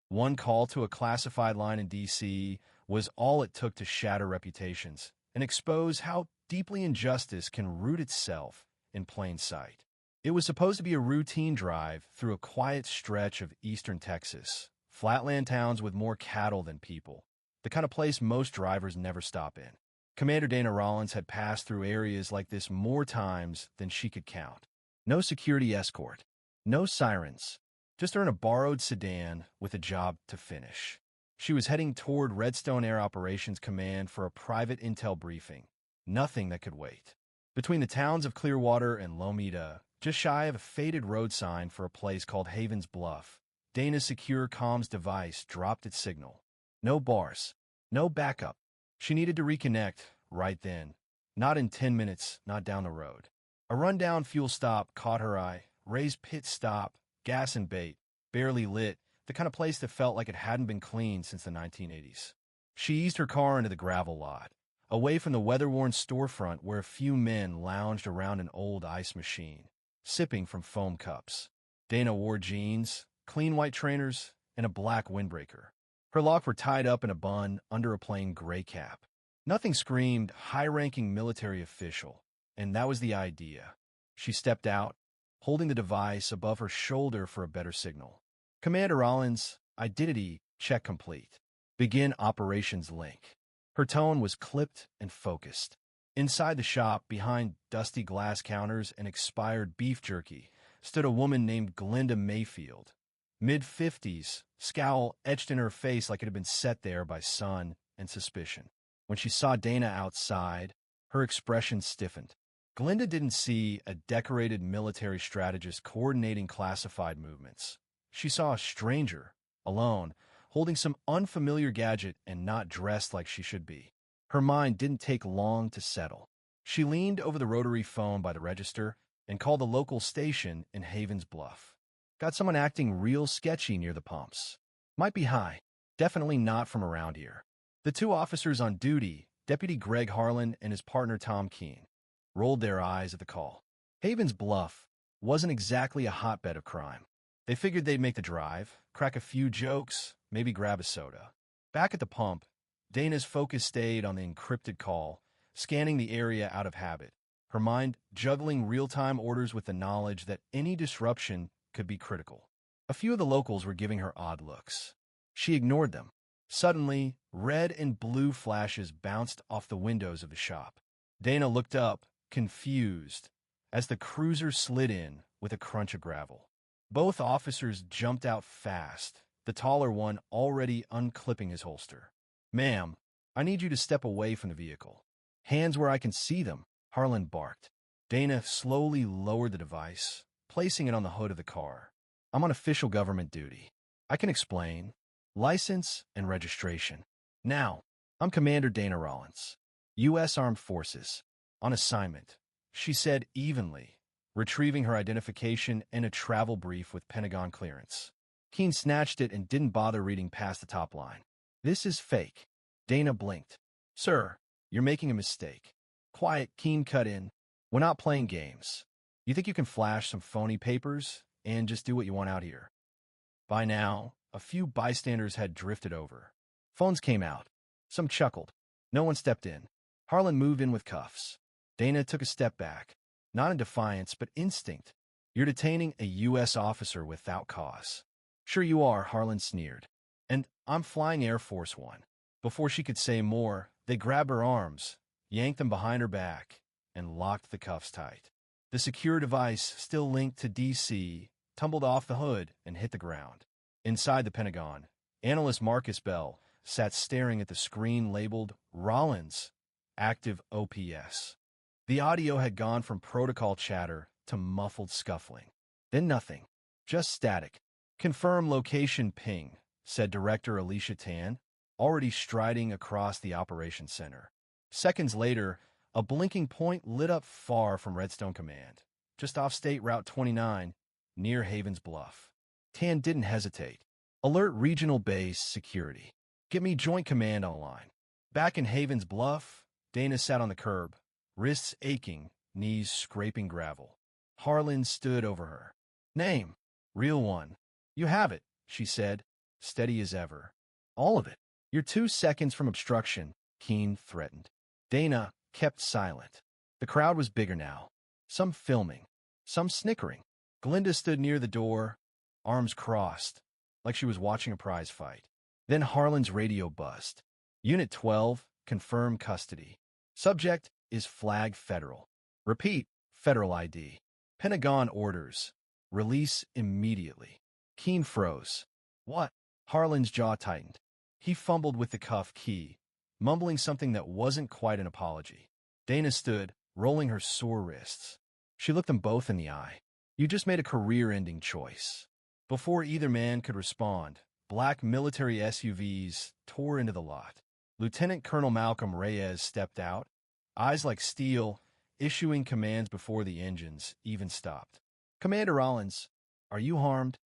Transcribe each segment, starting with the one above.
One call to a classified line in D.C. was all it took to shatter reputations and expose how deeply injustice can root itself in plain sight. It was supposed to be a routine drive through a quiet stretch of eastern Texas, flatland towns with more cattle than people, the kind of place most drivers never stop in. Commander Dana Rollins had passed through areas like this more times than she could count. No security escort, no sirens, just her in a borrowed sedan with a job to finish. She was heading toward Redstone Air Operations Command for a private intel briefing. Nothing that could wait. Between the towns of Clearwater and Lomita, just shy of a faded road sign for a place called Havens Bluff, Dana's secure comms device dropped its signal. No bars, no backup. She needed to reconnect right then. Not in 10 minutes, not down the road. A rundown fuel stop caught her eye. Raised pit stop, gas and bait, barely lit, the kind of place that felt like it hadn't been cleaned since the 1980s. She eased her car into the gravel lot, away from the weather-worn storefront where a few men lounged around an old ice machine, sipping from foam cups. Dana wore jeans, clean white trainers, and a black windbreaker. Her locks were tied up in a bun under a plain gray cap. Nothing screamed high-ranking military official, and that was the idea. She stepped out, holding the device above her shoulder for a better signal. Commander Rollins, identity check complete. Begin operations link. Her tone was clipped and focused. Inside the shop, behind dusty glass counters and expired beef jerky, stood a woman named Glenda Mayfield. Mid-50s, scowl etched in her face like it had been set there by sun and suspicion. When she saw Dana outside, her expression stiffened. Glenda didn't see a decorated military strategist coordinating classified movements. She saw a stranger, alone, holding some unfamiliar gadget and not dressed like she should be. Her mind didn't take long to settle. She leaned over the rotary phone by the register and called the local station in Havens Bluff. Got someone acting real sketchy near the pumps. Might be high. Definitely not from around here. The two officers on duty, Deputy Greg Harlan and his partner Tom Keene, rolled their eyes at the call. Havens Bluff wasn't exactly a hotbed of crime. They figured they'd make the drive, crack a few jokes, maybe grab a soda. Back at the pump, Dana's focus stayed on the encrypted call, scanning the area out of habit, her mind juggling real-time orders with the knowledge that any disruption could be critical. A few of the locals were giving her odd looks. She ignored them. Suddenly, red and blue flashes bounced off the windows of the shop. Dana looked up, confused, as the cruiser slid in with a crunch of gravel. Both officers jumped out fast, the taller one already unclipping his holster. "Ma'am, I need you to step away from the vehicle. Hands where I can see them," Harlan barked. Dana slowly lowered the device, placing it on the hood of the car. "I'm on official government duty. I can explain. License and registration. Now, I'm Commander Dana Rollins, U.S. Armed Forces, on assignment," she said evenly, retrieving her identification and a travel brief with Pentagon clearance. Keene snatched it and didn't bother reading past the top line. "This is fake." Dana blinked. "Sir, you're making a mistake." "Quiet," Keene cut in. "We're not playing games. You think you can flash some phony papers and just do what you want out here?" By now, a few bystanders had drifted over. Phones came out. Some chuckled. No one stepped in. Harlan moved in with cuffs. Dana took a step back, not in defiance, but instinct. "You're detaining a U.S. officer without cause." "Sure you are," Harlan sneered. "And I'm flying Air Force One." Before she could say more, they grabbed her arms, yanked them behind her back, and locked the cuffs tight. The secure device, still linked to D.C., tumbled off the hood and hit the ground. Inside the Pentagon, analyst Marcus Bell sat staring at the screen labeled Rollins, active OPS. The audio had gone from protocol chatter to muffled scuffling. Then nothing, just static. "Confirm location ping," said Director Alicia Tan, already striding across the operations center. Seconds later, a blinking point lit up far from Redstone Command, just off State Route 29, near Havens Bluff. Tan didn't hesitate. "Alert Regional Base Security. Get me Joint Command online." Back in Havens Bluff, Dana sat on the curb, wrists aching, knees scraping gravel. Harlan stood over her. "Name." "Real one." "You have it," she said, steady as ever. All of it. You're 2 seconds from obstruction, Keene threatened. Dana kept silent. The crowd was bigger now. Some filming, some snickering. Glinda stood near the door, arms crossed, like she was watching a prize fight. Then Harlan's radio buzzed. Unit 12, confirm custody. Subject is flag federal. Repeat, federal ID. Pentagon orders. Release immediately. Keene froze. What? Harlan's jaw tightened. He fumbled with the cuff key, mumbling something that wasn't quite an apology. Dana stood, rolling her sore wrists. She looked them both in the eye. You just made a career-ending choice. Before either man could respond, black military SUVs tore into the lot. Lieutenant Colonel Malcolm Reyes stepped out, eyes like steel, issuing commands before the engines even stopped. Commander Rollins, are you harmed?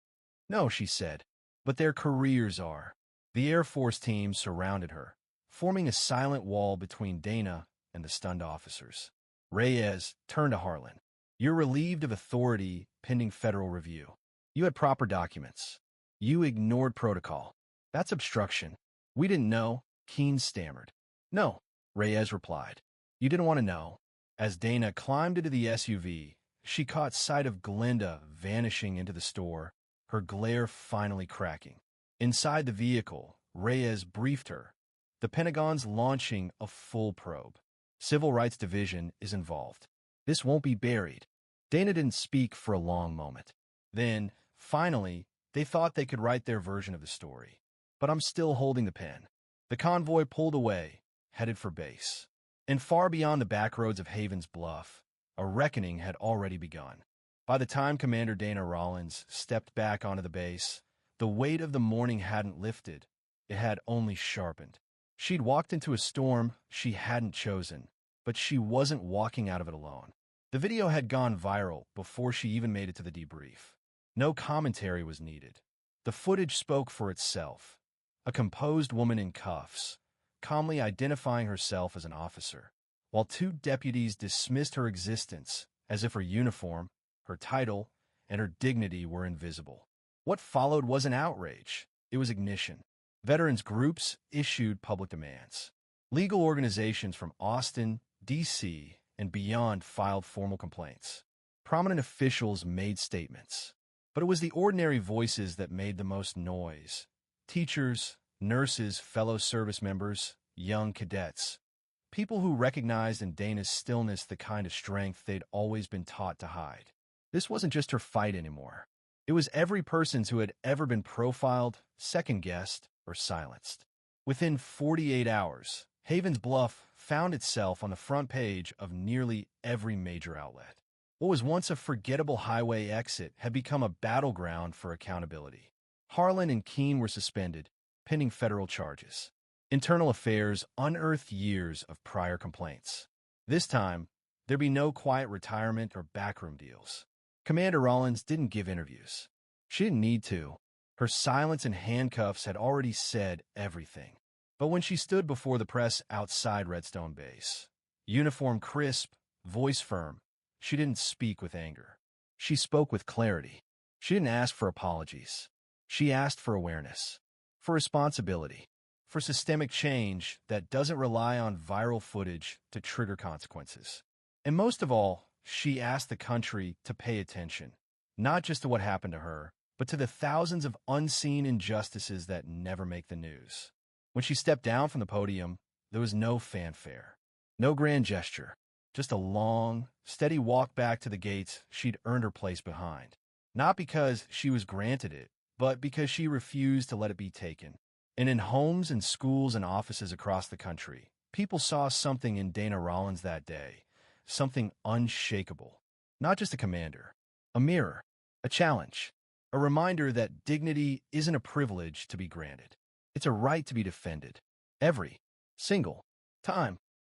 No, she said, but their careers are. The Air Force team surrounded her, forming a silent wall between Dana and the stunned officers. Reyes turned to Harlan. You're relieved of authority pending federal review. You had proper documents. You ignored protocol. That's obstruction. We didn't know, Keene stammered. No, Reyes replied. You didn't want to know. As Dana climbed into the SUV, she caught sight of Glinda vanishing into the store, her glare finally cracking. Inside the vehicle, Reyes briefed her. The Pentagon's launching a full probe. Civil Rights Division is involved. This won't be buried. Dana didn't speak for a long moment. Then, finally, they thought they could write their version of the story. But I'm still holding the pen. The convoy pulled away, headed for base. And far beyond the backroads of Haven's Bluff, a reckoning had already begun. By the time Commander Dana Rollins stepped back onto the base, the weight of the morning hadn't lifted. It had only sharpened. She'd walked into a storm she hadn't chosen, but she wasn't walking out of it alone. The video had gone viral before she even made it to the debrief. No commentary was needed. The footage spoke for itself. A composed woman in cuffs, calmly identifying herself as an officer, while two deputies dismissed her existence as if her uniform, her title, and her dignity were invisible. What followed wasn't outrage. It was ignition. Veterans groups issued public demands. Legal organizations from Austin, D.C., and beyond filed formal complaints. Prominent officials made statements. But it was the ordinary voices that made the most noise. Teachers, nurses, fellow service members, young cadets. People who recognized in Dana's stillness the kind of strength they'd always been taught to hide. This wasn't just her fight anymore. It was every person's who had ever been profiled, second-guessed, or silenced. Within 48 hours, Haven's Bluff found itself on the front page of nearly every major outlet. What was once a forgettable highway exit had become a battleground for accountability. Harlan and Keene were suspended, pending federal charges. Internal Affairs unearthed years of prior complaints. This time, there'd be no quiet retirement or backroom deals. Commander Rollins didn't give interviews. She didn't need to. Her silence and handcuffs had already said everything. But when she stood before the press outside Redstone Base, uniform crisp, voice firm, she didn't speak with anger. She spoke with clarity. She didn't ask for apologies. She asked for awareness, for responsibility, for systemic change that doesn't rely on viral footage to trigger consequences. And most of all, she asked the country to pay attention, not just to what happened to her, but to the thousands of unseen injustices that never make the news. When she stepped down from the podium, there was no fanfare, no grand gesture, just a long, steady walk back to the gates she'd earned her place behind. Not because she was granted it, but because she refused to let it be taken. And in homes and schools and offices across the country, people saw something in Dana Rollins that day, something unshakable. Not just a commander, a mirror, a challenge, a reminder that dignity isn't a privilege to be granted. It's a right to be defended. Every single time.